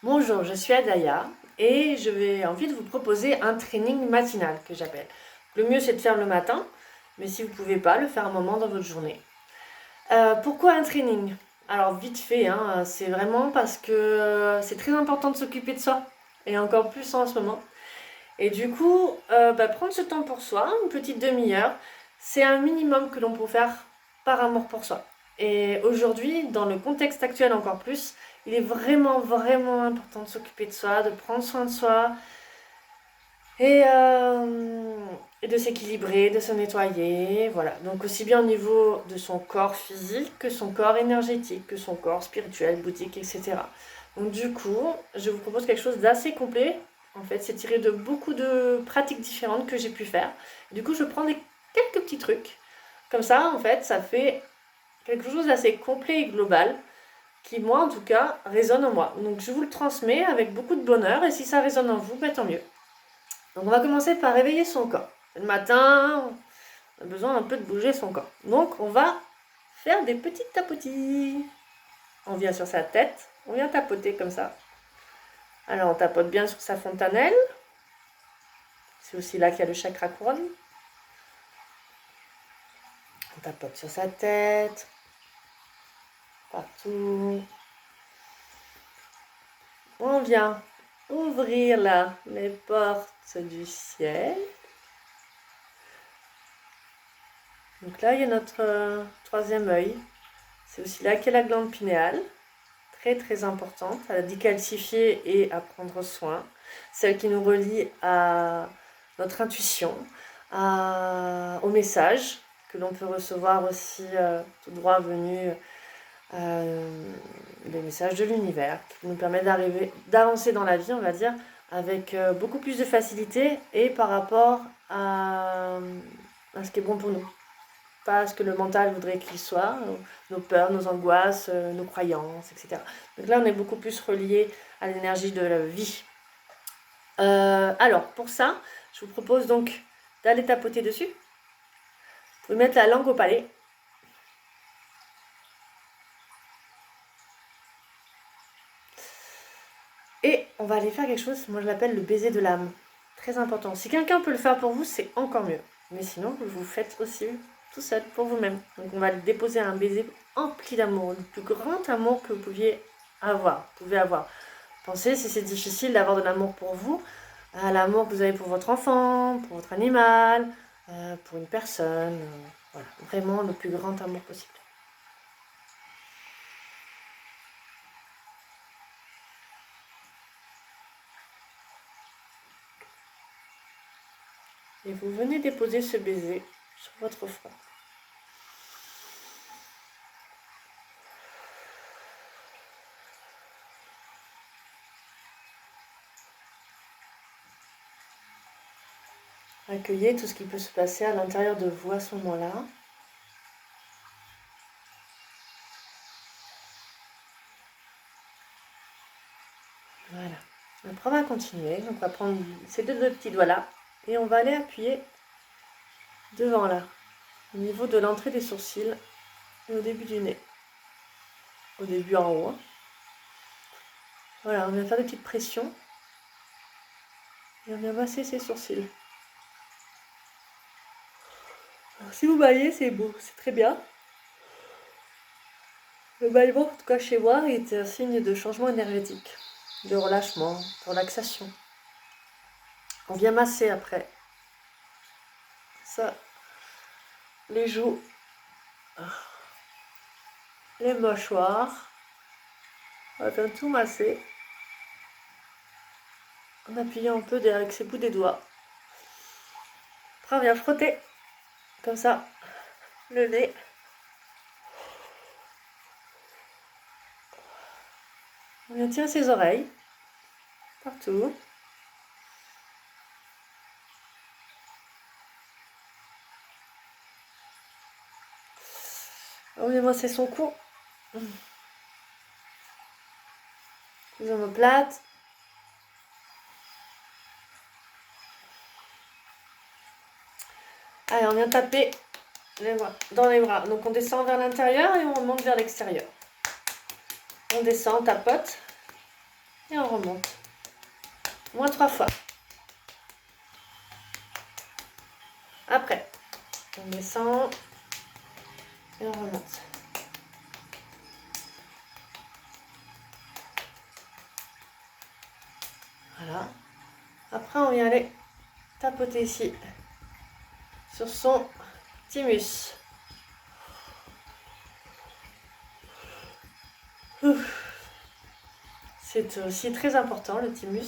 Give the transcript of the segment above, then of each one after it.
Bonjour, je suis Adaya et je vais envie de vous proposer un training matinal que j'appelle. Le mieux c'est de faire le matin, mais si vous ne pouvez pas, le faire un moment dans votre journée. Pourquoi un training? Alors vite fait, hein, c'est vraiment parce que c'est très important de s'occuper de soi, et encore plus en ce moment. Et du coup, prendre ce temps pour soi, une petite demi-heure, c'est un minimum que l'on peut faire par amour pour soi. Et aujourd'hui, dans le contexte actuel encore plus, il est vraiment, vraiment important de s'occuper de soi, de prendre soin de soi et, euh, et de s'équilibrer, de se nettoyer. Voilà. Donc aussi bien au niveau de son corps physique que son corps énergétique, que son corps spirituel, bouddhique, etc. Donc du coup, je vous propose quelque chose d'assez complet. En fait, c'est tiré de beaucoup de pratiques différentes que j'ai pu faire. Du coup, je prends quelques petits trucs. Comme ça, en fait, ça fait quelque chose d'assez complet et global qui, moi, en tout cas, résonne en moi. Donc, je vous le transmets avec beaucoup de bonheur et si ça résonne en vous, tant mieux. Donc, on va commencer par réveiller son corps. Le matin, on a besoin un peu de bouger son corps. Donc, on va faire des petits tapotis. On vient sur sa tête, on vient tapoter comme ça. Alors, on tapote bien sur sa fontanelle. C'est aussi là qu'il y a le chakra couronne. On tapote sur sa tête, partout. On vient ouvrir là les portes du ciel. Donc là, il y a notre troisième œil. C'est aussi là qu'est la glande pinéale, très très importante, à décalcifier et à prendre soin. Celle qui nous relie à notre intuition, aux messages que l'on peut recevoir aussi tout droit venus des messages de l'univers, qui nous permettent d'avancer dans la vie, on va dire, avec beaucoup plus de facilité et par rapport à ce qui est bon pour nous. Pas ce que le mental voudrait qu'il soit, nos peurs, nos angoisses, nos croyances, etc. Donc là, on est beaucoup plus relié à l'énergie de la vie. Alors, pour ça, je vous propose donc d'aller tapoter dessus. Vous pouvez mettre la langue au palais. Et on va aller faire quelque chose, moi je l'appelle le baiser de l'âme. Très important. Si quelqu'un peut le faire pour vous, c'est encore mieux. Mais sinon, vous le faites aussi tout seul, pour vous-même. Donc on va déposer un baiser empli d'amour, le plus grand amour que vous pouvez avoir. Pensez, si c'est difficile d'avoir de l'amour pour vous, à l'amour que vous avez pour votre enfant, pour votre animal, pour une personne. Voilà, vraiment le plus grand amour possible. Et vous venez déposer ce baiser sur votre front. Accueillez tout ce qui peut se passer à l'intérieur de vous à ce moment-là. Voilà. Après, on va continuer. Donc, on va prendre ces deux petits doigts-là et on va aller appuyer devant là, au niveau de l'entrée des sourcils et au début du nez. Au début en haut. Voilà, on vient faire des petites pressions et on vient masser ses sourcils. Alors, si vous baillez, c'est beau, c'est très bien. Le bâillement, en tout cas chez moi, est un signe de changement énergétique, de relâchement, de relaxation. On vient masser après. Ça, les joues, les mâchoires. On va bien tout masser en appuyant un peu avec ses bouts des doigts. Après, on vient frotter comme ça le nez. On vient tirer ses oreilles partout. On vient masser son cou. Les omoplates. Allez, on vient taper dans les bras. Donc on descend vers l'intérieur et on remonte vers l'extérieur. On descend, on tapote. et on remonte. Au moins 3 fois. Après, on descend et on remonte. Voilà. Après, on vient aller tapoter ici sur son thymus. C'est aussi très important, le thymus.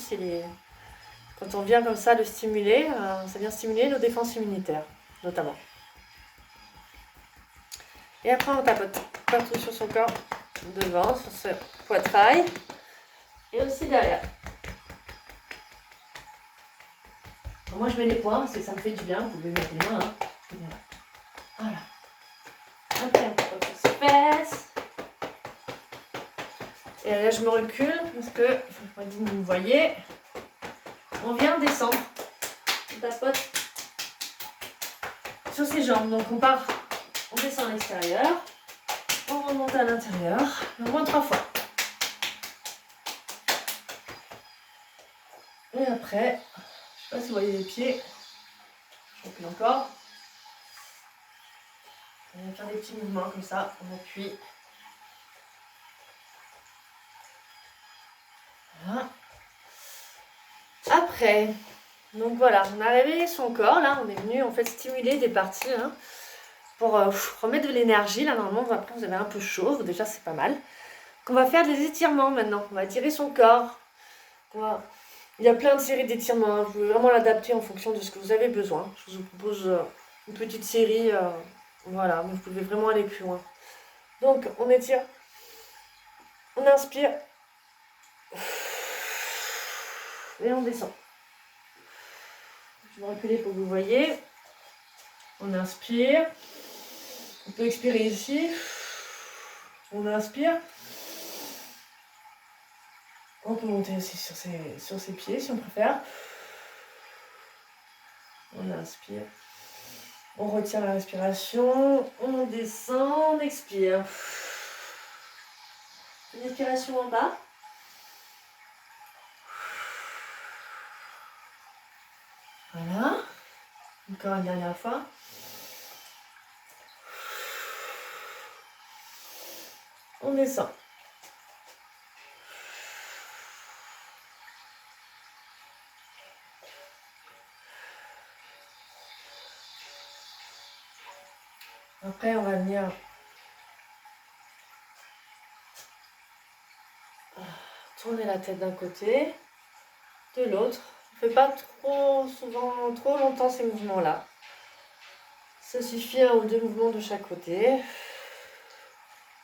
Quand on vient comme ça le stimuler, ça vient stimuler nos défenses immunitaires, notamment. Et après, on tapote partout sur son corps, devant, sur ce poitrail, et aussi derrière. Alors moi, je mets les poings parce que ça me fait du bien. Vous pouvez mettre les mains. Hein. Voilà. Après, on tapote sur ses fesses. Et là, je me recule parce que, il faut que vous me voyez, on vient descendre. On tapote sur ses jambes. Donc, on descend à l'extérieur, on remonte à l'intérieur, au moins 3 fois. Et après, je ne sais pas si vous voyez les pieds, je recule encore. On va faire des petits mouvements comme ça, on appuie. Voilà. Après, donc voilà, on a réveillé son corps, là, on est venu en fait stimuler des parties hein, pour remettre de l'énergie. Là, normalement, après, vous avez un peu chaud, déjà c'est pas mal. Donc, on va faire des étirements maintenant, on va étirer son corps. Il y a plein de séries d'étirements, hein. Vous pouvez vraiment l'adapter en fonction de ce que vous avez besoin. Je vous propose une petite série, voilà, mais vous pouvez vraiment aller plus loin. Donc, on étire, on inspire, et on descend. Je vais reculer pour que vous voyez. On inspire. On peut expirer ici. On inspire. On peut monter aussi sur ses pieds si on préfère. On inspire. On retient la respiration. On descend. On expire. Une expiration en bas. Voilà. Encore une dernière fois. On descend. Après, on va venir tourner la tête d'un côté, de l'autre. On ne fait pas trop souvent, trop longtemps ces mouvements-là. Ça suffit 1 ou 2 mouvements de chaque côté.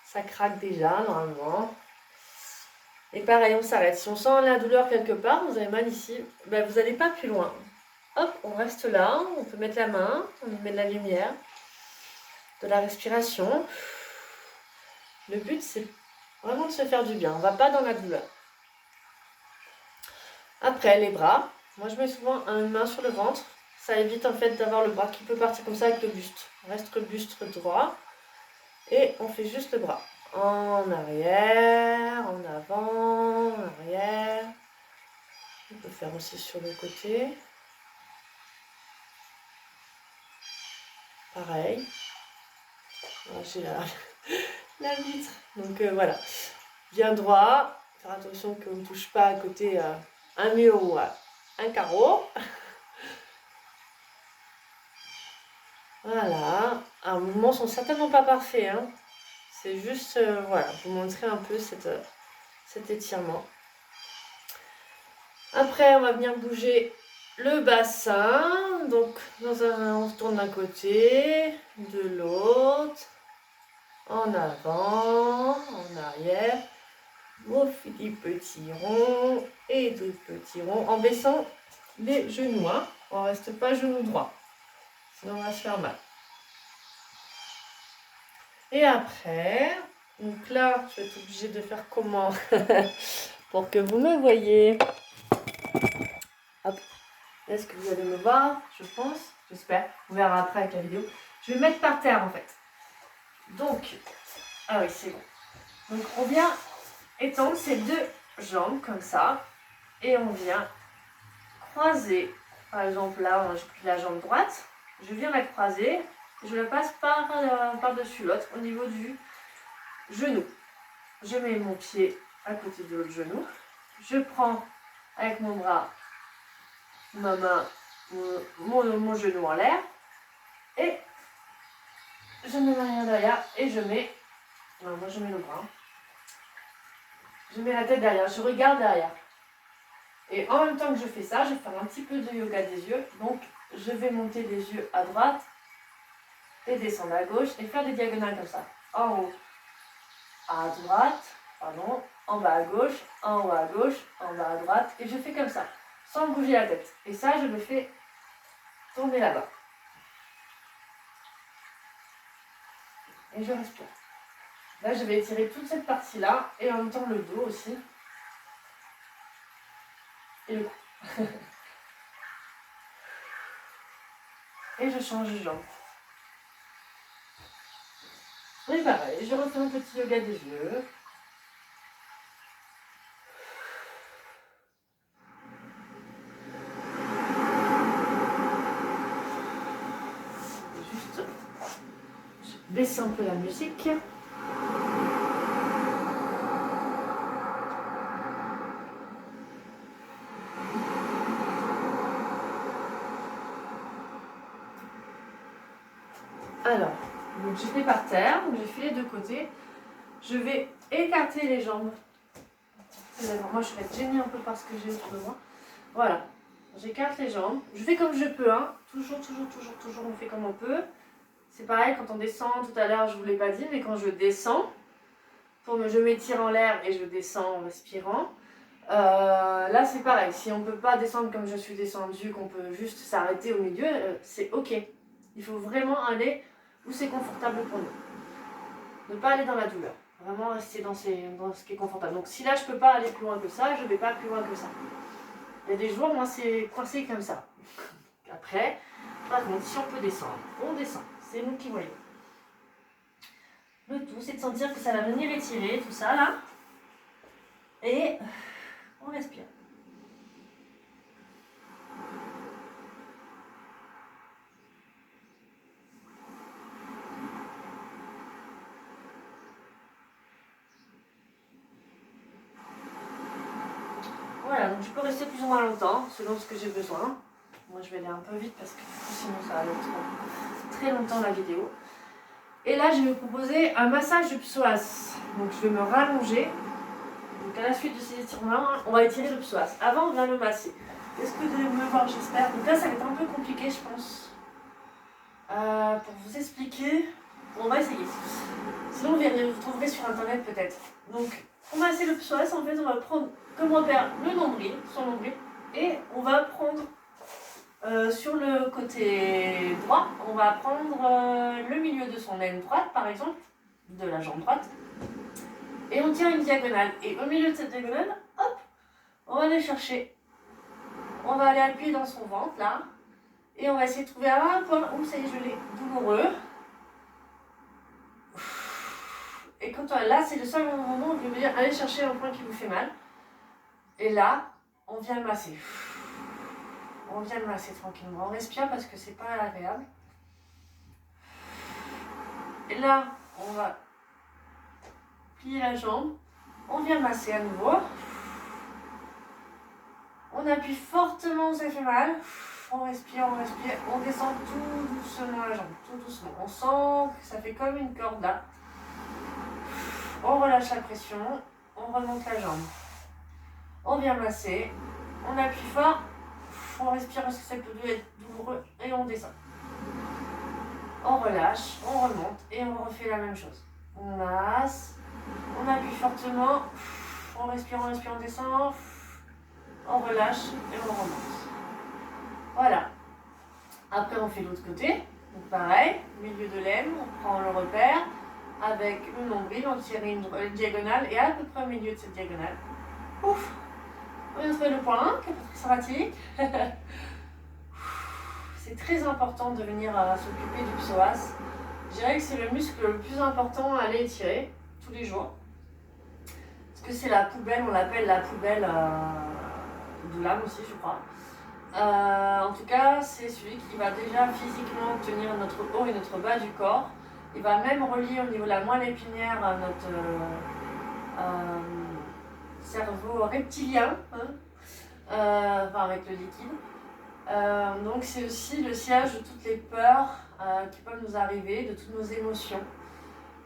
Ça craque déjà, normalement. Et pareil, on s'arrête. Si on sent la douleur quelque part, vous avez mal ici, ben vous n'allez pas plus loin. Hop, on reste là. On peut mettre la main, on y met de la lumière, de la respiration. Le but, c'est vraiment de se faire du bien. On ne va pas dans la douleur. Après, les bras. Moi, je mets souvent une main sur le ventre. Ça évite en fait d'avoir le bras qui peut partir comme ça avec le buste. On reste le buste droit. Et on fait juste le bras. En arrière, en avant, en arrière. On peut faire aussi sur le côté. Pareil. J'ai la vitre. Donc voilà. Bien droit. Faire attention qu'on ne touche pas à côté un mur ou un carreau. Voilà. Alors, les mouvements sont certainement pas parfaits. Hein. C'est juste, voilà, vous montrer un peu cet étirement. Après, on va venir bouger le bassin. Donc, on se tourne d'un côté, de l'autre, en avant, en arrière. On fait des petits ronds et des petits ronds en baissant les genoux. Hein. On ne reste pas genou droit, sinon on va se faire mal. Et après, donc là, je vais être obligée de faire comment pour que vous me voyez. Hop. Est-ce que vous allez me voir? Je pense, j'espère. On verra après avec la vidéo. Je vais me mettre par terre en fait. Donc, ah oui, c'est bon. Donc on vient étendre ces deux jambe comme ça. Et on vient croiser. Par exemple, là, j'ai pris la jambe droite. Je viens la croiser. Je la passe par-dessus l'autre au niveau du genou. Je mets mon pied à côté de l'autre genou. Je prends avec mon bras, ma main, mon genou en l'air. Et je mets ma main derrière et je mets... Non, moi je mets le bras. Je mets la tête derrière, je regarde derrière. Et en même temps que je fais ça, je vais faire un petit peu de yoga des yeux. Donc je vais monter les yeux à droite et descendre à gauche et faire des diagonales comme ça. En haut, à droite, pardon, en bas à gauche, en haut à gauche, en bas à droite. Et je fais comme ça, sans bouger la tête. Et ça, je le fais tourner là-bas. Et je respire. Là, je vais étirer toute cette partie-là et en même temps le dos aussi. Et le cou. Et je change de jambe. Et pareil, je refais un petit yoga des yeux. Juste, je baisse un peu la musique. Alors, donc j'étais par terre, donc j'ai fait les deux côtés. Je vais écarter les jambes. Moi, je vais être gênée un peu par ce que j'ai autour de moi. Voilà, j'écarte les jambes. Je fais comme je peux, hein. Toujours, on fait comme on peut. C'est pareil quand on descend, tout à l'heure, je ne vous l'ai pas dit, mais quand je descends, je m'étire en l'air et je descends en respirant. Là, c'est pareil. Si on ne peut pas descendre comme je suis descendue, qu'on peut juste s'arrêter au milieu, c'est ok. Il faut vraiment aller où c'est confortable pour nous. Ne pas aller dans la douleur. Vraiment rester dans ce qui est confortable. Donc si là je peux pas aller plus loin que ça, je vais pas plus loin que ça. Il y a des jours, moi c'est coincé comme ça. Après, par contre, si on peut descendre, on descend. C'est nous qui voyons. Le tout, c'est de sentir que ça va venir étirer tout ça là. Et on respire. Voilà, donc je peux rester plus ou moins longtemps, selon ce que j'ai besoin. Moi, je vais aller un peu vite parce que sinon ça va être très longtemps la vidéo. Et là, je vais vous proposer un massage du psoas. Donc, je vais me rallonger. Donc, à la suite de ces étirements, on va étirer le psoas. Avant, on va le masser. Est-ce que vous allez me voir, j'espère. Donc là, ça va être un peu compliqué, je pense. Pour vous expliquer, on va essayer. Sinon, vous trouverez sur internet peut-être. Donc, pour masser le psoas, en fait, on va prendre comme repère le nombril, son nombril, et on va prendre sur le côté droit, on va prendre le milieu de son aine droite, par exemple, de la jambe droite, et on tient une diagonale. Et au milieu de cette diagonale, hop, on va aller chercher, on va aller appuyer dans son ventre, là, et on va essayer de trouver un point où ça y est, je l'ai, douloureux. Et quand là, c'est le seul moment où je vais dire, allez chercher un point qui vous fait mal. Et là, on vient le masser. On vient le masser tranquillement. On respire parce que c'est pas agréable. Et là, on va plier la jambe. On vient masser à nouveau. On appuie fortement où ça fait mal. On respire, on descend tout doucement la jambe, tout doucement. On sent que ça fait comme une corde là. On relâche la pression, on remonte la jambe. On vient masser, on appuie fort, on respire parce que ça peut être douloureux et on descend. On relâche, on remonte et on refait la même chose. On masse, on appuie fortement, on respire, on descend, on relâche et on remonte. Voilà. Après on fait l'autre côté, donc pareil, milieu de l'aine, on prend le repère. Avec le nombril, on tire une diagonale et à peu près au milieu de cette diagonale. Ouf. On vient trouver le point 1, qui est très sympathique. C'est très important de venir s'occuper du psoas. Je dirais que c'est le muscle le plus important à aller étirer tous les jours. Parce que c'est la poubelle, on l'appelle la poubelle de l'âme aussi, je crois. En tout cas, c'est celui qui va déjà physiquement tenir notre haut et notre bas du corps. Il va même relier au niveau de la moelle épinière à notre cerveau reptilien, hein, enfin avec le liquide. Donc c'est aussi le siège de toutes les peurs qui peuvent nous arriver, de toutes nos émotions.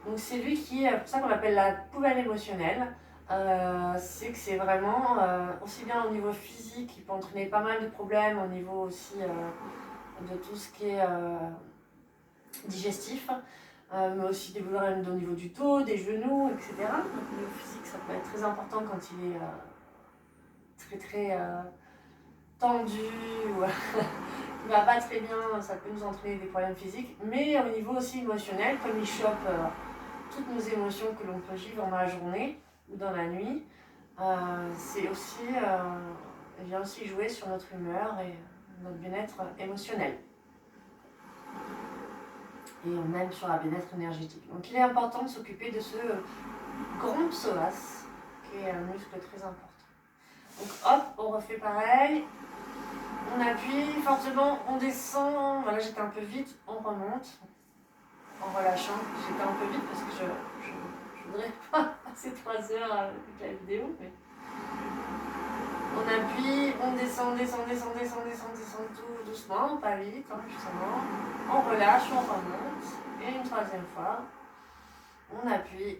Donc c'est lui qui est, pour ça qu'on l'appelle la poubelle émotionnelle. C'est que c'est vraiment aussi bien au niveau physique, il peut entraîner pas mal de problèmes, au niveau aussi de tout ce qui est digestif, mais aussi des problèmes au niveau du dos, des genoux, etc. Donc au niveau physique, ça peut être très important quand il est très tendu ou il va pas très bien, ça peut nous entraîner des problèmes physiques, mais au niveau aussi émotionnel, comme il chope toutes nos émotions que l'on peut vivre dans la journée ou dans la nuit, c'est aussi, il vient aussi jouer sur notre humeur et notre bien-être émotionnel. Et même sur la bien-être énergétique. Donc il est important de s'occuper de ce grand psoas, qui est un muscle très important. Donc hop, on refait pareil. On appuie fortement, on descend. Voilà, j'étais un peu vite, on remonte. En relâchant, j'étais un peu vite parce que je voudrais pas passer 3 heures avec la vidéo. Mais... on appuie, on descend tout doucement, pas vite, hein, justement. On relâche, on remonte. Et une troisième fois, on appuie.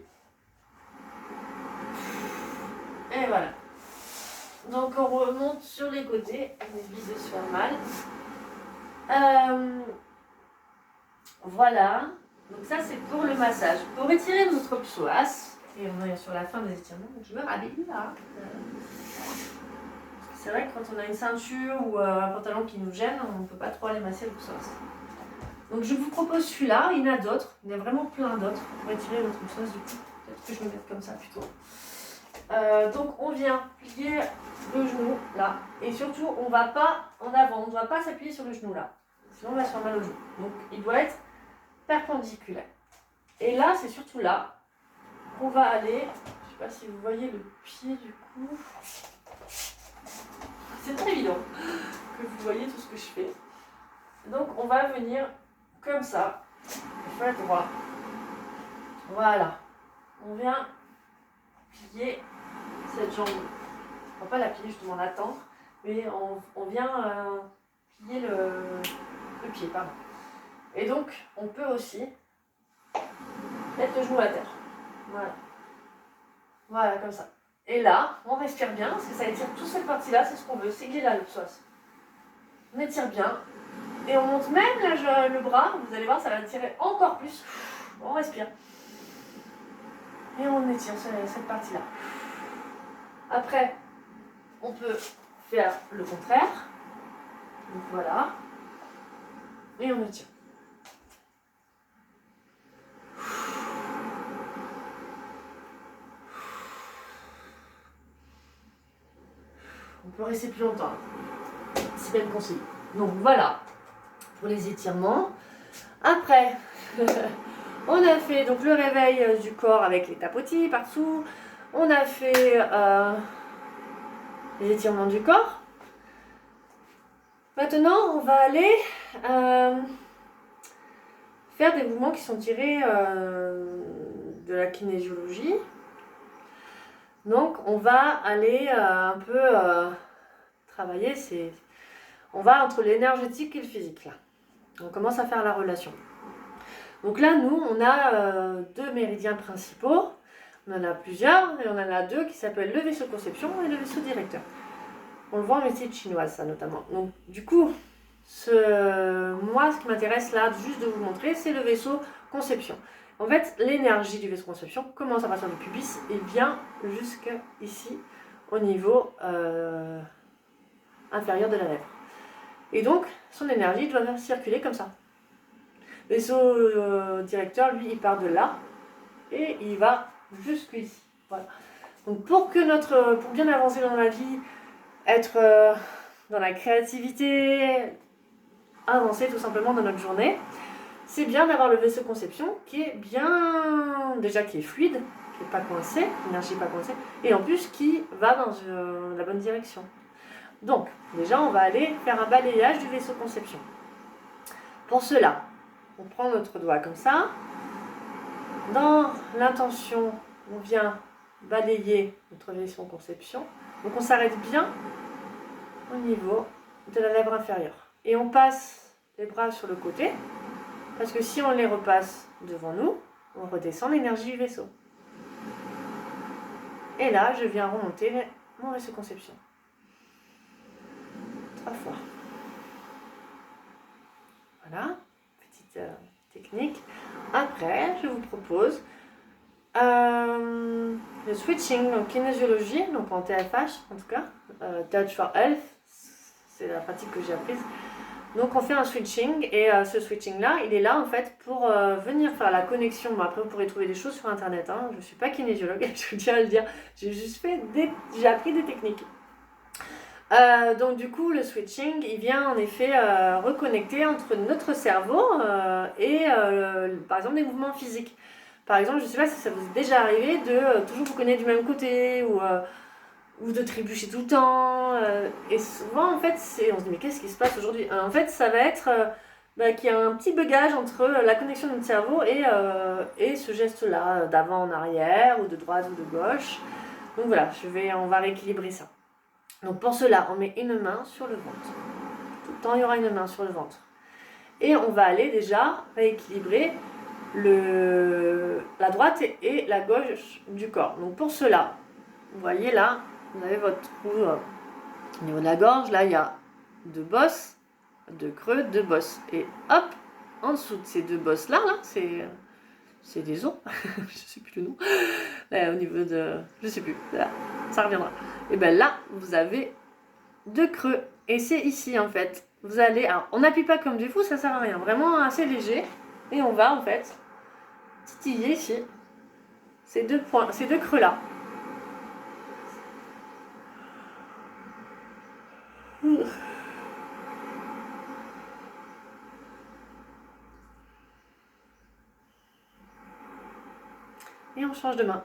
Et voilà. Donc on remonte sur les côtés, on évite de se faire mal. Voilà. Donc ça c'est pour le massage. Pour étirer notre psoas, et on est sur la fin des étirements, donc je me rhabille là. C'est vrai que quand on a une ceinture ou un pantalon qui nous gêne, on ne peut pas trop aller masser le psoas. Donc je vous propose celui-là, il y en a d'autres, il y en a vraiment plein d'autres pour étirer notre psoas du coup. Peut-être que je vais mettre comme ça plutôt. Donc on vient plier le genou là, et surtout on ne va pas en avant, on ne doit pas s'appuyer sur le genou là, sinon on va se faire mal au genou. Donc il doit être perpendiculaire. Et là c'est surtout là qu'on va aller, je ne sais pas si vous voyez le pied du coup, c'est très évident que vous voyez tout ce que je fais. Donc on va venir comme ça, je fais droit, voilà, on vient plier cette jambe. On ne va pas la plier, justement l'attendre, mais on vient plier le pied, pardon. Et donc, on peut aussi mettre le genou à terre. Voilà. Voilà, comme ça. Et là, on respire bien, parce que ça étire toute cette partie-là, c'est ce qu'on veut, c'est qu'il est là, le psoas. On étire bien, et on monte même le bras, vous allez voir, ça va tirer encore plus. On respire. Et on étire cette partie-là. Après, on peut faire le contraire. Donc voilà. Et on étire. On peut rester plus longtemps. C'est bien conseillé. Donc voilà pour les étirements. Après, on a fait donc le réveil du corps avec les tapotis par-dessous. On a fait les étirements du corps. Maintenant, on va aller faire des mouvements qui sont tirés de la kinésiologie. Donc, on va aller un peu travailler. On va entre l'énergétique et le physique. Là. On commence à faire la relation. Donc là, nous, on a 2 méridiens principaux. On en a plusieurs, et on en a 2 qui s'appellent le vaisseau conception et le vaisseau directeur. On le voit en médecine chinoise, ça notamment. Donc, du coup, moi, ce qui m'intéresse là, juste de vous montrer, c'est le vaisseau conception. En fait, l'énergie du vaisseau conception commence à partir du pubis et vient jusqu'ici, au niveau inférieur de la lèvre. Et donc, son énergie doit circuler comme ça. Le vaisseau directeur, lui, il part de là et il va jusqu'ici. Voilà. Donc, pour bien avancer dans la vie, être dans la créativité, avancer tout simplement dans notre journée, c'est bien d'avoir le vaisseau conception qui est bien, déjà qui est fluide, qui n'est pas coincé, l'énergie n'est pas coincée, et en plus qui va dans la bonne direction. Donc, déjà, on va aller faire un balayage du vaisseau conception. Pour cela, on prend notre doigt comme ça. Dans l'intention, on vient balayer notre vaisseau conception. Donc, on s'arrête bien au niveau de la lèvre inférieure. Et on passe les bras sur le côté, parce que si on les repasse devant nous, on redescend l'énergie du vaisseau. Et là, je viens remonter mon vaisseau conception. 3 fois. Voilà, petite technique. Après, je vous propose le switching en kinésiologie, donc en TFH en tout cas, Touch for Health, c'est la pratique que j'ai apprise. Donc on fait un switching et ce switching là, il est là en fait pour venir faire la connexion. Bon, après vous pourrez trouver des choses sur internet, hein. Je ne suis pas kinésiologue, je tiens à le dire, j'ai appris des techniques. Donc du coup le switching il vient en effet reconnecter entre notre cerveau et par exemple des mouvements physiques. Par exemple, je ne sais pas si ça vous est déjà arrivé de toujours vous connaître du même côté ou de trébucher tout le temps. Et souvent en fait on se dit mais qu'est-ce qui se passe aujourd'hui? En fait ça va être qu'il y a un petit bugage entre la connexion de notre cerveau et ce geste là d'avant en arrière ou de droite ou de gauche. Donc voilà, on va rééquilibrer ça. Donc pour cela, on met une main sur le ventre. Tout le temps, il y aura une main sur le ventre. Et on va aller déjà rééquilibrer la droite et la gauche du corps. Donc pour cela, vous voyez là, vous avez votre trou au niveau de la gorge. Là, il y a 2 bosses, 2 creux, 2 bosses. Et hop, en dessous de ces 2 bosses-là, c'est des os. Je ne sais plus le nom. Là, au niveau de... Je ne sais plus. Là, ça reviendra. Et bien là, vous avez 2 creux. Et c'est ici, en fait. Vous allez... Alors, on n'appuie pas comme du fou, ça sert à rien. Vraiment assez léger. Et on va, en fait, titiller ici ces 2 points, ces 2 creux-là. Et on change de main.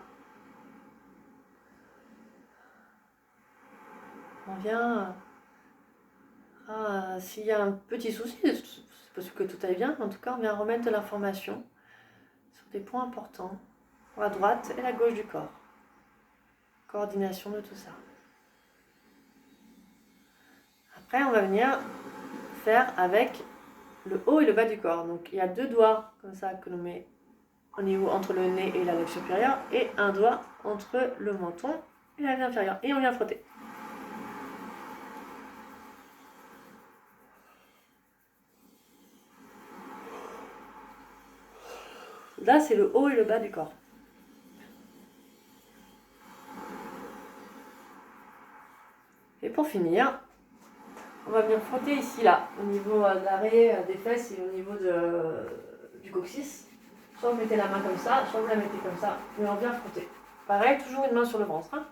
On vient... s'il y a un petit souci, c'est possible que tout aille bien, en tout cas on vient remettre de l'information sur des points importants pour la droite et la gauche du corps. Coordination de tout ça. Après on va venir faire avec le haut et le bas du corps. Donc il y a 2 doigts comme ça que l'on met au niveau entre le nez et la lèvre supérieure et un doigt entre le menton et la lèvre inférieure. Et on vient frotter. Là, c'est le haut et le bas du corps. Et pour finir, on va venir frotter ici, là, au niveau de l'arrêt des fesses et au niveau du coccyx. Soit vous mettez la main comme ça, soit vous la mettez comme ça, et on vient frotter. Pareil, toujours une main sur le ventre. Hein.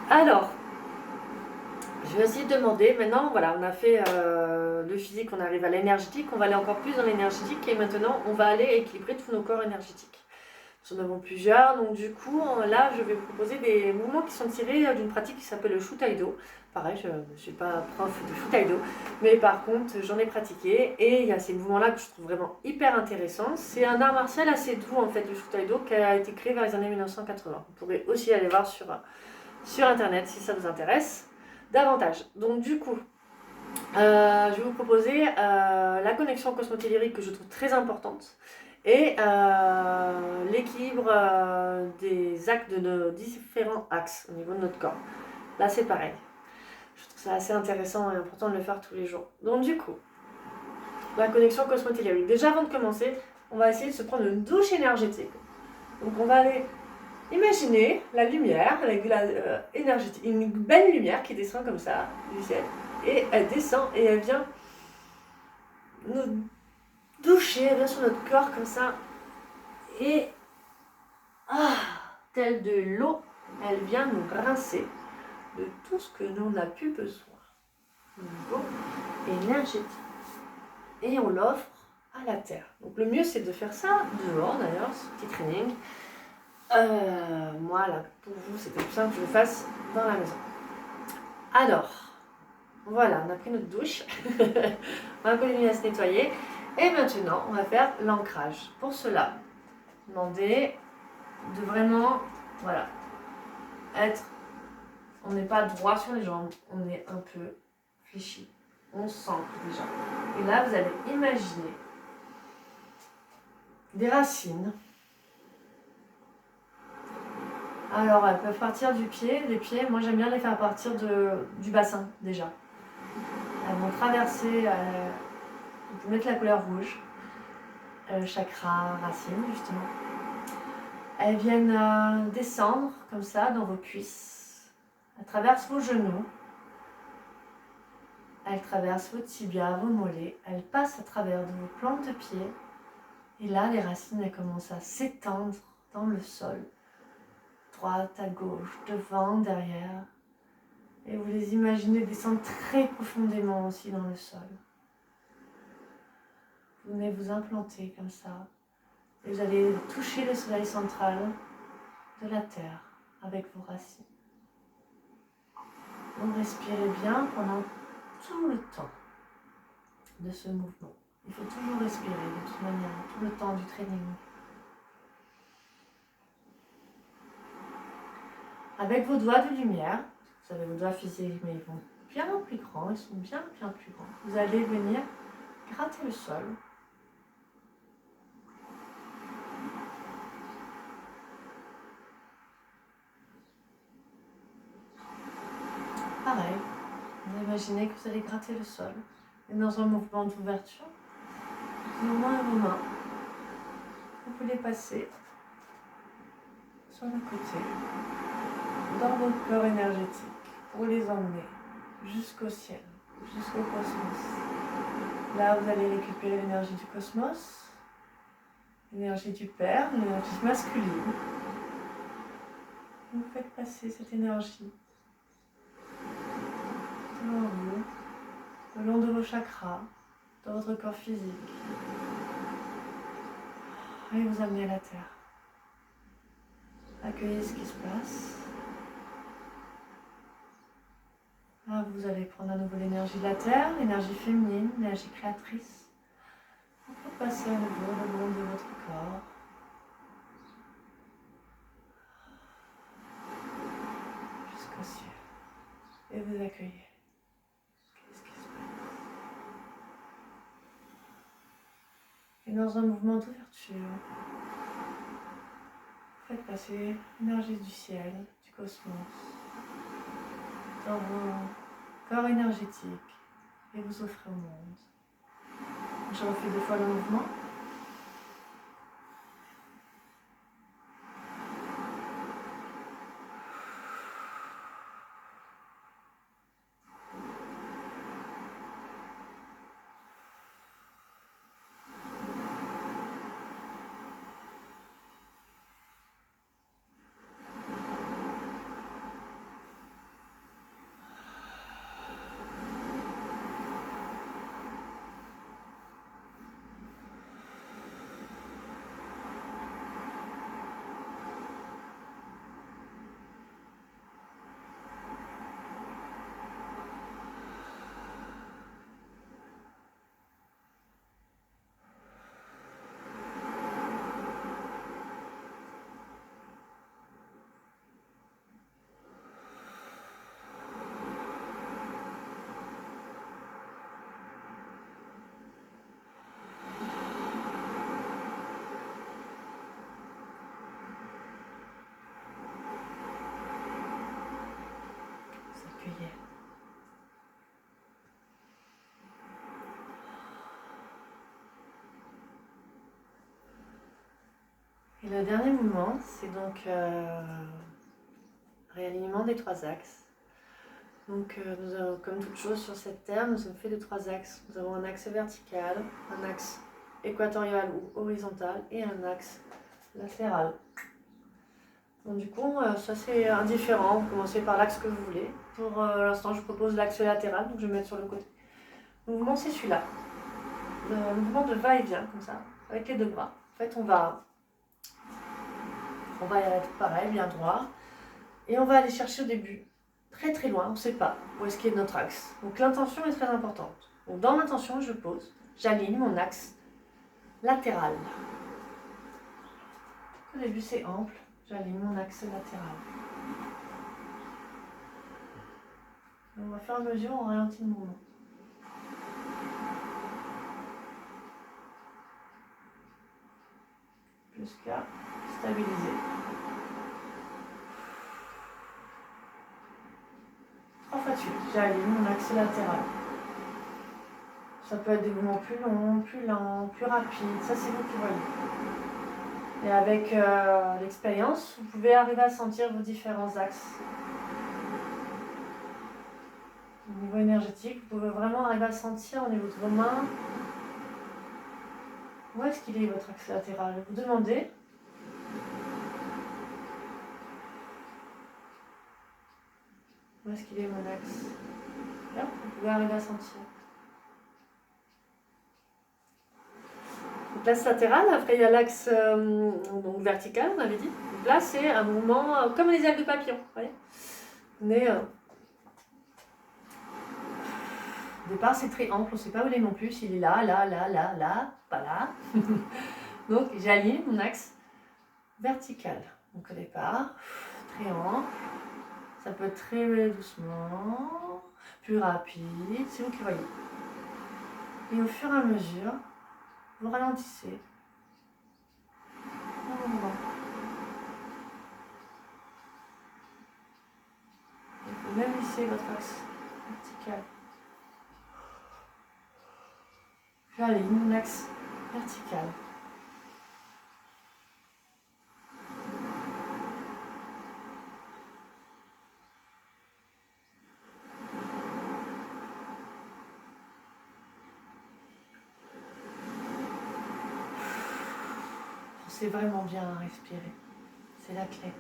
Alors, je vais aussi demander, maintenant, voilà, on a fait le physique, on arrive à l'énergétique, on va aller encore plus dans l'énergétique et maintenant, on va aller équilibrer tous nos corps énergétiques. Nous en avons plusieurs, donc du coup, là, je vais vous proposer des mouvements qui sont tirés d'une pratique qui s'appelle le Shutaido. Pareil, je ne suis pas prof de Shutaido, mais par contre, j'en ai pratiqué et il y a ces mouvements-là que je trouve vraiment hyper intéressants. C'est un art martial assez doux, en fait, le Shutaido, qui a été créé vers les années 1980. Vous pourrez aussi aller voir sur Internet si ça vous intéresse davantage. Donc du coup, je vais vous proposer la connexion cosmotellurique que je trouve très importante et l'équilibre des axes de nos différents axes au niveau de notre corps. Là c'est pareil. Je trouve ça assez intéressant et important de le faire tous les jours. Donc du coup, la connexion cosmotellurique. Déjà avant de commencer, on va essayer de se prendre une douche énergétique. Donc on va aller imaginer la lumière, énergétique, une belle lumière qui descend comme ça du ciel. Et elle descend et elle vient nous doucher, elle vient sur notre corps comme ça. Et telle de l'eau, elle vient nous rincer de tout ce que l'on n'a plus besoin au niveau énergétique. Et on l'offre à la terre. Donc le mieux c'est de faire ça dehors d'ailleurs, ce petit training. Moi là, pour vous c'était plus simple que je le fasse dans la maison. Alors, voilà, on a pris notre douche, on a continué à se nettoyer. Et maintenant on va faire l'ancrage. Pour cela, demandez de vraiment, voilà, on n'est pas droit sur les jambes, on est un peu fléchi, on centre déjà. Et là, vous allez imaginer des racines. Alors, elles peuvent partir du pied, des pieds. Moi, j'aime bien les faire partir du bassin déjà. Elles vont traverser, vous pouvez mettre la couleur rouge, chakra, racine justement. Elles viennent descendre comme ça dans vos cuisses. Elles traversent vos genoux. Elles traversent vos tibias, vos mollets. Elles passent à travers de vos plantes de pied. Et là, les racines elles commencent à s'étendre dans le sol. Droite, à gauche, devant, derrière. Et vous les imaginez descendre très profondément aussi dans le sol. Vous venez vous implanter comme ça. Et vous allez toucher le soleil central de la terre avec vos racines. Donc respirez bien pendant tout le temps de ce mouvement. Il faut toujours respirer de toute manière, tout le temps du training. Avec vos doigts de lumière, vous avez vos doigts physiques, mais ils vont bien plus grands, ils sont bien plus grands. Vous allez venir gratter le sol. Pareil, vous imaginez que vous allez gratter le sol. Et dans un mouvement d'ouverture, vos mains et vos mains, vous pouvez passer sur le côté, dans votre corps énergétique, pour les emmener jusqu'au ciel, jusqu'au cosmos. Là, vous allez récupérer l'énergie du cosmos, l'énergie du Père, l'énergie masculine. Vous faites passer cette énergie devant vous, le long de vos chakras, dans votre corps physique. Et vous amenez à la terre. Accueillez ce qui se passe. Là, vous allez prendre à nouveau l'énergie de la terre, l'énergie féminine, l'énergie créatrice. Vous faites passer à nouveau le long de votre corps. Jusqu'au ciel. Et vous accueillez. Qu'est-ce qui se passe? Et dans un mouvement d'ouverture, vous faites passer l'énergie du ciel, du cosmos, dans vos corps énergétiques et vous offrez au monde. Je refais 2 fois le mouvement. Et le dernier mouvement, c'est donc réalignement des 3 axes. Donc nous avons, comme toute chose sur cette terre, nous sommes faits de 3 axes. Nous avons un axe vertical, un axe équatorial ou horizontal et un axe latéral. Donc du coup, ça c'est indifférent, vous commencez par l'axe que vous voulez. Pour l'instant, je propose l'axe latéral, donc je vais mettre sur le côté. Le mouvement, c'est celui-là. Le mouvement de va-et-vient, comme ça, avec les deux bras. En fait, on va y être pareil, bien droit. Et on va aller chercher au début, très très loin, on ne sait pas où est-ce qu'il est notre axe. Donc l'intention est très importante. Donc dans l'intention, je pose, j'aligne mon axe latéral. Au début, c'est ample, j'aligne mon axe latéral. Et on va faire à mesure, on ralentit le mouvement. Jusqu'à stabiliser. Trois fois de suite, j'aligne mon axe latéral. Ça peut être des mouvements plus longs, plus lents, plus rapides, ça c'est vous qui voyez. Et avec l'expérience, vous pouvez arriver à sentir vos différents axes. Au niveau énergétique, vous pouvez vraiment arriver à sentir au niveau de vos mains où est-ce qu'il est votre axe latéral. Vous demandez. Où est-ce qu'il est mon axe? Là, vous pouvez arriver à sentir. Donc l'axe latéral, après il y a l'axe donc vertical, on avait dit. Donc là, c'est un mouvement comme les ailes de papillon. Vous voyez, on est, au départ, c'est très ample, on ne sait pas où il est non plus. S'il est là, là, là, là, là, pas là. Donc j'aligne mon axe vertical. Donc au départ, très ample. Ça peut être très doucement, plus rapide, c'est vous qui voyez. Et au fur et à mesure, vous ralentissez. Vous même lisser votre axe vertical. J'aligne mon axe vertical. Pensez vraiment bien à respirer. C'est la clé.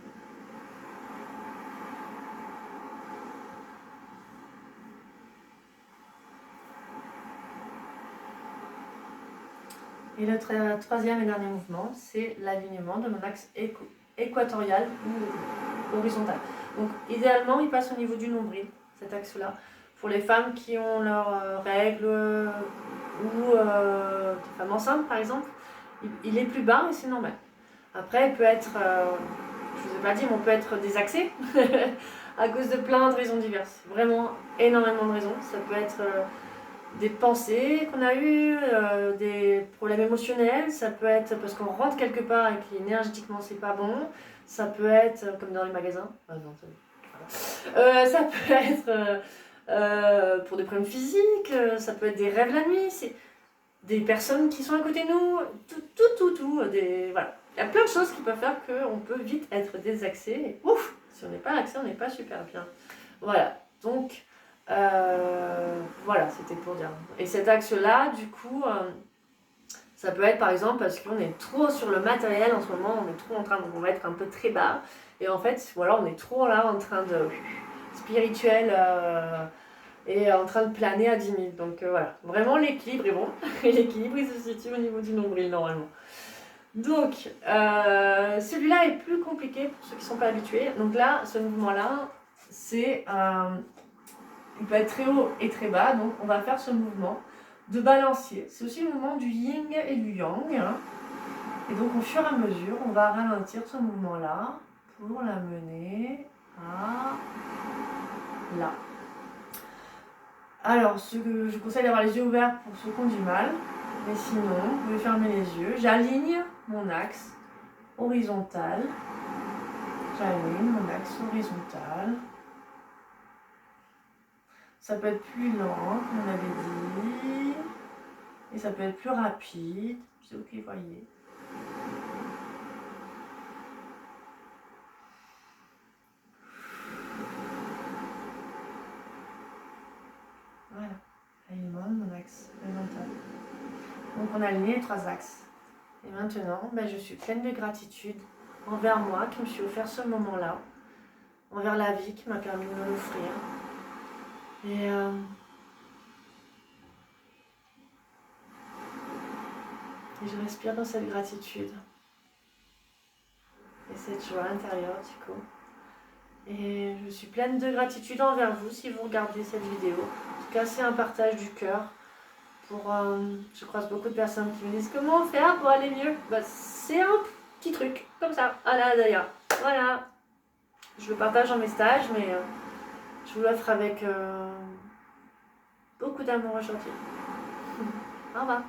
Et le troisième et dernier mouvement, c'est l'alignement de mon axe équatorial ou horizontal. Donc idéalement, il passe au niveau du nombril, cet axe-là. Pour les femmes qui ont leurs règles ou des femmes enceintes par exemple, il est plus bas et c'est normal. Après, il peut être, je ne vous ai pas dit, mais on peut être désaxé à cause de plein de raisons diverses. Vraiment énormément de raisons. Ça peut être des pensées qu'on a eues, des problèmes émotionnels, ça peut être parce qu'on rentre quelque part et qu'énergétiquement c'est pas bon, ça peut être comme dans les magasins, ça peut être pour des problèmes physiques, ça peut être des rêves la nuit, c'est des personnes qui sont à côté de nous, voilà. Il y a plein de choses qui peuvent faire qu'on peut vite être désaxé, et ouf, si on n'est pas axé, on n'est pas super bien. Voilà, donc voilà, c'était pour dire. Et cet axe-là, du coup, ça peut être par exemple parce qu'on est trop sur le matériel en ce moment, on est trop en train de, on va être un peu très bas, et en fait, ou alors on est trop là en train de spirituel et en train de planer à 10 000. Donc voilà, vraiment l'équilibre est bon, et l'équilibre il se situe au niveau du nombril normalement. Donc celui-là est plus compliqué pour ceux qui ne sont pas habitués. Donc là, ce mouvement-là, c'est il peut être très haut et très bas, donc on va faire ce mouvement de balancier. C'est aussi le mouvement du yin et du yang. Hein. Et donc au fur et à mesure, on va ralentir ce mouvement-là pour l'amener à là. Alors, ce que je conseille d'avoir les yeux ouverts pour ceux qui ont du mal, mais sinon, vous pouvez fermer les yeux. J'aligne mon axe horizontal. J'aligne mon axe horizontal. Ça peut être plus lent, comme on avait dit, et ça peut être plus rapide, c'est vous qui voyez. Voilà, alignement de mon axe horizontal. Donc on a aligné les trois axes. Et maintenant, je suis pleine de gratitude envers moi qui me suis offert ce moment-là, envers la vie qui m'a permis de me l'offrir. Et je respire dans cette gratitude et cette joie intérieure du coup. Et je suis pleine de gratitude envers vous si vous regardez cette vidéo. En tout cas, c'est un partage du cœur. Je croise beaucoup de personnes qui me disent comment faire pour aller mieux. C'est un petit truc, comme ça. Voilà, d'ailleurs. Voilà. Je le partage dans mes stages, mais je vous l'offre avec beaucoup d'amour aujourd'hui. Au revoir.